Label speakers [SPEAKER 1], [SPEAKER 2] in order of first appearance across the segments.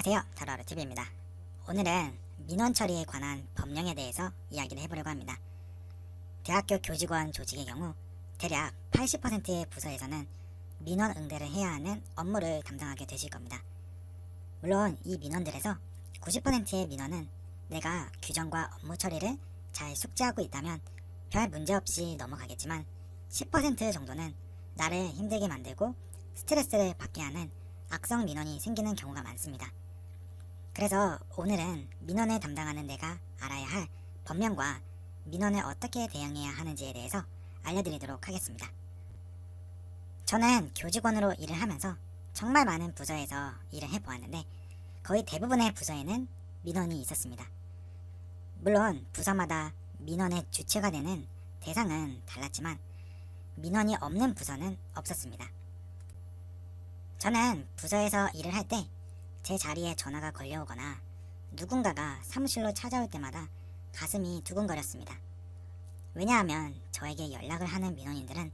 [SPEAKER 1] 안녕하세요, 타로하루TV입니다. 오늘은 민원 처리에 관한 법령에 대해서 이야기를 해보려고 합니다. 대학교 교직원 조직의 경우 대략 80%의 부서에서는 민원 응대를 해야 하는 업무를 담당하게 되실 겁니다. 물론 이 민원들에서 90%의 민원은 내가 규정과 업무 처리를 잘 숙지하고 있다면 별 문제 없이 넘어가겠지만 10% 정도는 나를 힘들게 만들고 스트레스를 받게 하는 악성 민원이 생기는 경우가 많습니다. 그래서 오늘은 민원을 담당하는 내가 알아야 할 법령과 민원을 어떻게 대응해야 하는지에 대해서 알려드리도록 하겠습니다. 저는 교직원으로 일을 하면서 정말 많은 부서에서 일을 해보았는데 거의 대부분의 부서에는 민원이 있었습니다. 물론 부서마다 민원의 주체가 되는 대상은 달랐지만 민원이 없는 부서는 없었습니다. 저는 부서에서 일을 할 때 제 자리에 전화가 걸려오거나 누군가가 사무실로 찾아올 때마다 가슴이 두근거렸습니다. 왜냐하면 저에게 연락을 하는 민원인들은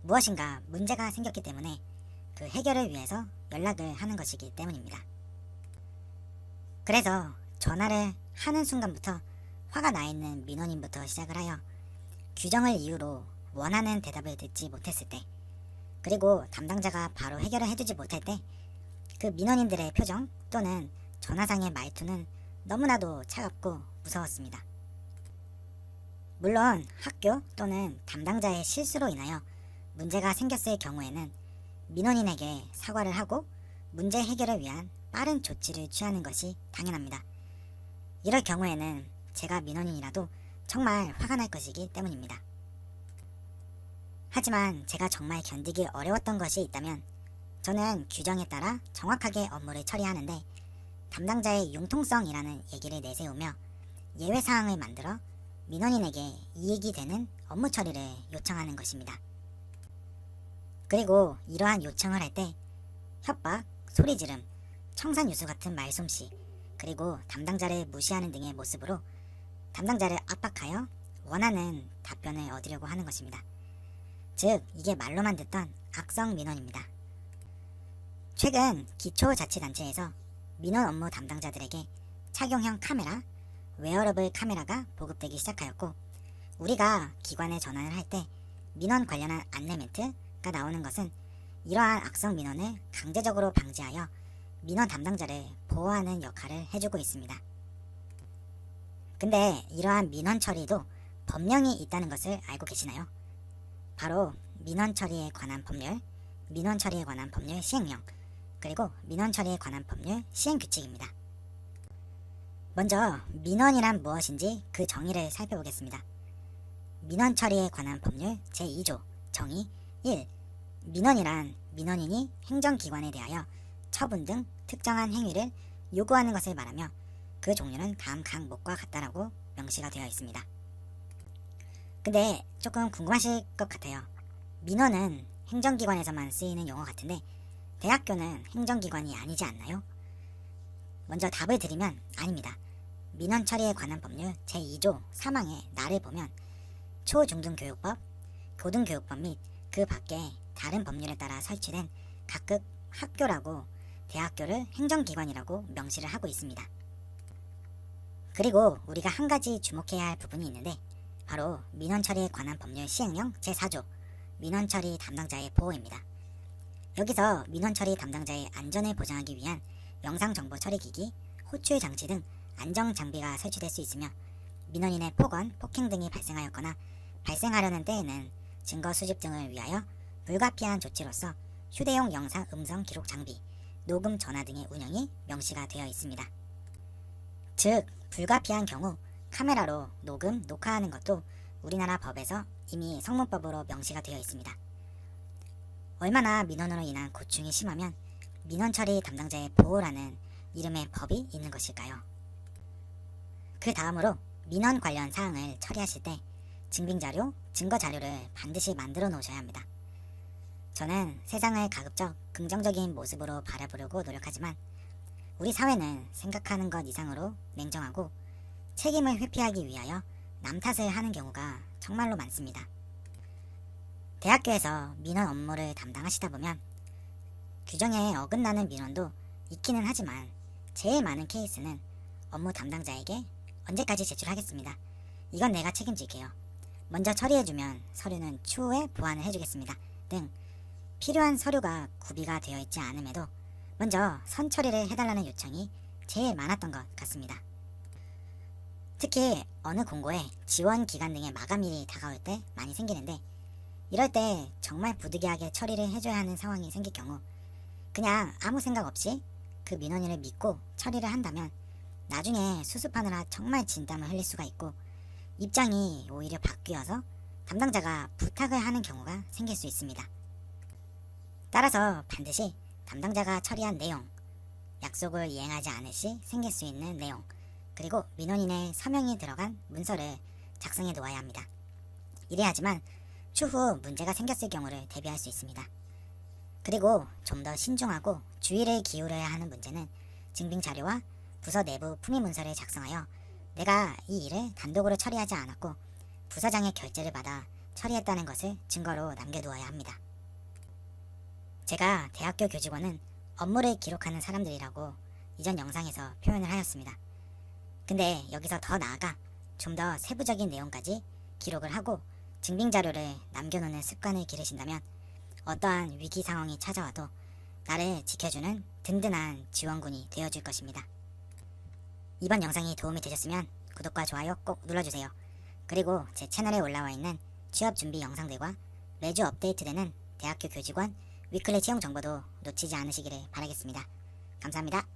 [SPEAKER 1] 무엇인가 문제가 생겼기 때문에 그 해결을 위해서 연락을 하는 것이기 때문입니다. 그래서 전화를 하는 순간부터 화가 나 있는 민원인부터 시작을 하여 규정을 이유로 원하는 대답을 듣지 못했을 때, 그리고 담당자가 바로 해결을 해주지 못할 때 그 민원인들의 표정 또는 전화상의 말투는 너무나도 차갑고 무서웠습니다. 물론 학교 또는 담당자의 실수로 인하여 문제가 생겼을 경우에는 민원인에게 사과를 하고 문제 해결을 위한 빠른 조치를 취하는 것이 당연합니다. 이럴 경우에는 제가 민원인이라도 정말 화가 날 것이기 때문입니다. 하지만 제가 정말 견디기 어려웠던 것이 있다면 저는 규정에 따라 정확하게 업무를 처리하는데 담당자의 융통성이라는 얘기를 내세우며 예외사항을 만들어 민원인에게 이익이 되는 업무 처리를 요청하는 것입니다. 그리고 이러한 요청을 할 때 협박, 소리지름, 청산유수 같은 말솜씨, 그리고 담당자를 무시하는 등의 모습으로 담당자를 압박하여 원하는 답변을 얻으려고 하는 것입니다. 즉, 이게 말로만 듣던 악성 민원입니다. 최근 기초자치단체에서 민원 업무 담당자들에게 착용형 카메라, 웨어러블 카메라가 보급되기 시작하였고, 우리가 기관에 전화를 할 때 민원 관련한 안내 멘트가 나오는 것은 이러한 악성 민원을 강제적으로 방지하여 민원 담당자를 보호하는 역할을 해주고 있습니다. 근데 이러한 민원 처리도 법령이 있다는 것을 알고 계시나요? 바로 민원 처리에 관한 법률, 민원 처리에 관한 법률 시행령, 그리고 민원 처리에 관한 법률 시행규칙입니다. 먼저 민원이란 무엇인지 그 정의를 살펴보겠습니다. 민원 처리에 관한 법률 제2조 정의 1. 민원이란 민원인이 행정기관에 대하여 처분 등 특정한 행위를 요구하는 것을 말하며 그 종류는 다음 항목과 같다라고 명시가 되어 있습니다. 근데 조금 궁금하실 것 같아요. 민원은 행정기관에서만 쓰이는 용어 같은데 대학교는 행정기관이 아니지 않나요? 먼저 답을 드리면 아닙니다. 민원 처리에 관한 법률 제2조 3항의 나를 보면 초중등교육법, 고등교육법 및 그 밖에 다른 법률에 따라 설치된 각급 학교라고 대학교를 행정기관이라고 명시를 하고 있습니다. 그리고 우리가 한 가지 주목해야 할 부분이 있는데 바로 민원 처리에 관한 법률 시행령 제4조 민원 처리 담당자의 보호입니다. 여기서 민원 처리 담당자의 안전을 보장하기 위한 영상정보 처리기기, 호출 장치 등 안정 장비가 설치될 수 있으며 민원인의 폭언, 폭행 등이 발생하였거나 발생하려는 때에는 증거 수집 등을 위하여 불가피한 조치로서 휴대용 영상 음성 기록 장비, 녹음 전화 등의 운영이 명시가 되어 있습니다. 즉, 불가피한 경우 카메라로 녹음, 녹화하는 것도 우리나라 법에서 이미 성문법으로 명시가 되어 있습니다. 얼마나 민원으로 인한 고충이 심하면 민원 처리 담당자의 보호라는 이름의 법이 있는 것일까요? 그 다음으로 민원 관련 사항을 처리하실 때 증빙자료, 증거자료를 반드시 만들어 놓으셔야 합니다. 저는 세상을 가급적 긍정적인 모습으로 바라보려고 노력하지만 우리 사회는 생각하는 것 이상으로 냉정하고 책임을 회피하기 위하여 남 탓을 하는 경우가 정말로 많습니다. 대학교에서 민원 업무를 담당하시다 보면 규정에 어긋나는 민원도 있기는 하지만 제일 많은 케이스는 업무 담당자에게 언제까지 제출하겠습니다. 이건 내가 책임질게요. 먼저 처리해주면 서류는 추후에 보완을 해주겠습니다. 등 필요한 서류가 구비가 되어 있지 않음에도 먼저 선처리를 해달라는 요청이 제일 많았던 것 같습니다. 특히 어느 공고에 지원 기간 등의 마감일이 다가올 때 많이 생기는데, 이럴 때 정말 부득이하게 처리를 해줘야 하는 상황이 생길 경우 그냥 아무 생각 없이 그 민원인을 믿고 처리를 한다면 나중에 수습하느라 정말 진땀을 흘릴 수가 있고, 입장이 오히려 바뀌어서 담당자가 부탁을 하는 경우가 생길 수 있습니다. 따라서 반드시 담당자가 처리한 내용, 약속을 이행하지 않을 시 생길 수 있는 내용, 그리고 민원인의 서명이 들어간 문서를 작성해 놓아야 합니다. 이래야지만 추후 문제가 생겼을 경우를 대비할 수 있습니다. 그리고 좀 더 신중하고 주의를 기울여야 하는 문제는 증빙자료와 부서 내부 품위문서를 작성하여 내가 이 일을 단독으로 처리하지 않았고 부서장의 결재를 받아 처리했다는 것을 증거로 남겨두어야 합니다. 제가 대학교 교직원은 업무를 기록하는 사람들이라고 이전 영상에서 표현을 하였습니다. 근데 여기서 더 나아가 좀 더 세부적인 내용까지 기록을 하고 증빙자료를 남겨놓는 습관을 기르신다면 어떠한 위기 상황이 찾아와도 나를 지켜주는 든든한 지원군이 되어줄 것입니다. 이번 영상이 도움이 되셨으면 구독과 좋아요 꼭 눌러주세요. 그리고 제 채널에 올라와 있는 취업 준비 영상들과 매주 업데이트되는 대학교 교직원 위클리 채용 정보도 놓치지 않으시기를 바라겠습니다. 감사합니다.